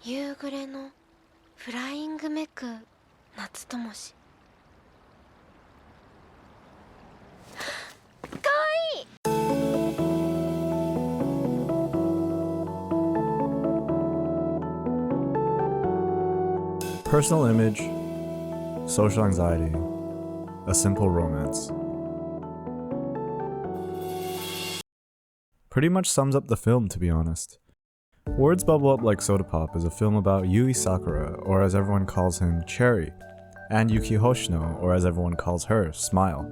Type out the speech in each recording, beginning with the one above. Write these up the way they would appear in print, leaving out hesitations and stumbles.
夕暮れのフライングめく夏ともし。かわいい。Personal image, social anxiety, a simple romance. Pretty much sums up the film, to be honest. Words Bubble Up Like Soda Pop is a film about Yui Sakura, or as everyone calls him, Cherry, and Yuki Hoshino, or as everyone calls her, Smile.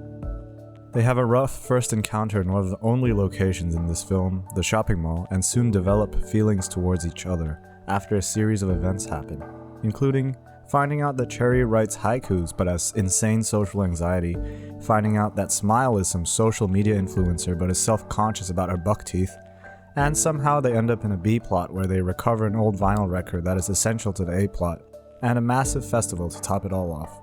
They have a rough first encounter in one of the only locations in this film, the shopping mall, and soon develop feelings towards each other after a series of events happen, including finding out that Cherry writes haikus but has insane social anxiety, finding out that Smile is some social media influencer but is self-conscious about her buck teeth, and somehow they end up in a B-plot where they recover an old vinyl record that is essential to the A-plot, and a massive festival to top it all off.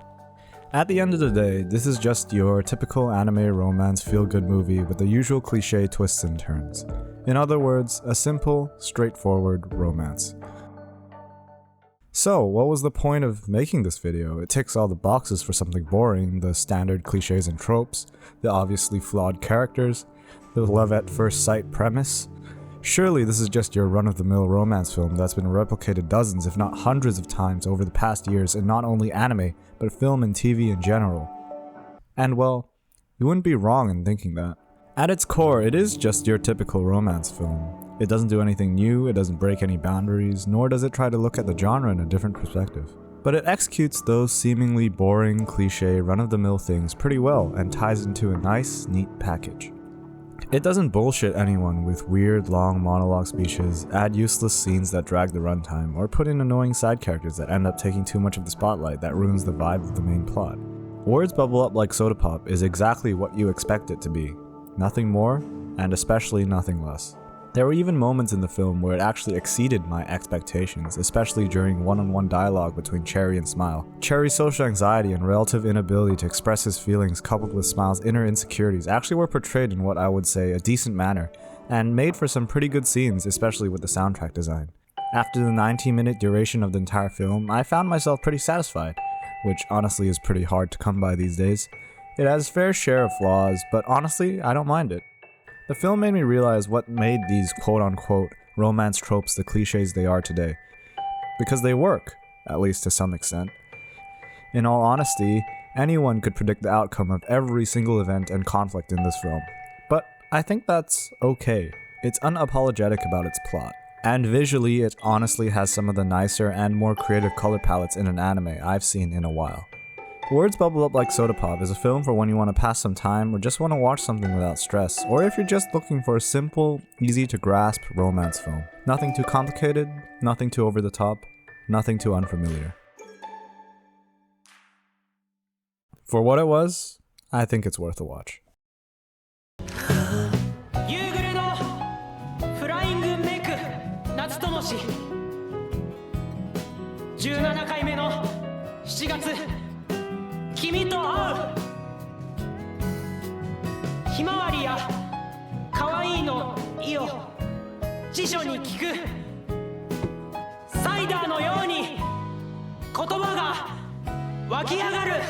At the end of the day, this is just your typical anime romance feel-good movie with the usual cliché twists and turns. In other words, a simple, straightforward romance. So, what was the point of making this video? It ticks all the boxes for something boring, the standard clichés and tropes, the obviously flawed characters, the love at first sight premise. Surely this is just your run-of-the-mill romance film that's been replicated dozens if not hundreds of times over the past years in not only anime, but film and TV in general. And well, you wouldn't be wrong in thinking that. At its core, it is just your typical romance film. It doesn't do anything new, it doesn't break any boundaries, nor does it try to look at the genre in a different perspective. But it executes those seemingly boring, cliché, run-of-the-mill things pretty well and ties into a nice, neat package. It doesn't bullshit anyone with weird, long monologue speeches, add useless scenes that drag the runtime, or put in annoying side characters that end up taking too much of the spotlight that ruins the vibe of the main plot. Words Bubble Up Like Soda Pop is exactly what you expect it to be. Nothing more, and especially nothing less. There were even moments in the film where it actually exceeded my expectations, especially during one-on-one dialogue between Cherry and Smile. Cherry's social anxiety and relative inability to express his feelings coupled with Smile's inner insecurities actually were portrayed in what I would say a decent manner, and made for some pretty good scenes, especially with the soundtrack design. After the 19-minute duration of the entire film, I found myself pretty satisfied, which honestly is pretty hard to come by these days. It has fair share of flaws, but honestly, I don't mind it. The film made me realize what made these quote-unquote romance tropes the clichés they are today. Because they work, at least to some extent. In all honesty, anyone could predict the outcome of every single event and conflict in this film. But I think that's okay. It's unapologetic about its plot. And visually, it honestly has some of the nicer and more creative color palettes in an anime I've seen in a while. Words Bubble Up Like Soda Pop is a film for when you want to pass some time or just want to watch something without stress, or if you're just looking for a simple, easy to grasp romance film. Nothing too complicated, nothing too over the top, nothing too unfamiliar. For what it was, I think it's worth a watch. 夕暮れのフライングメイク夏ともし17回目の7月君と会うひまわりやかわいいの意を辞書に聞くサイダーのように言葉が湧き上がる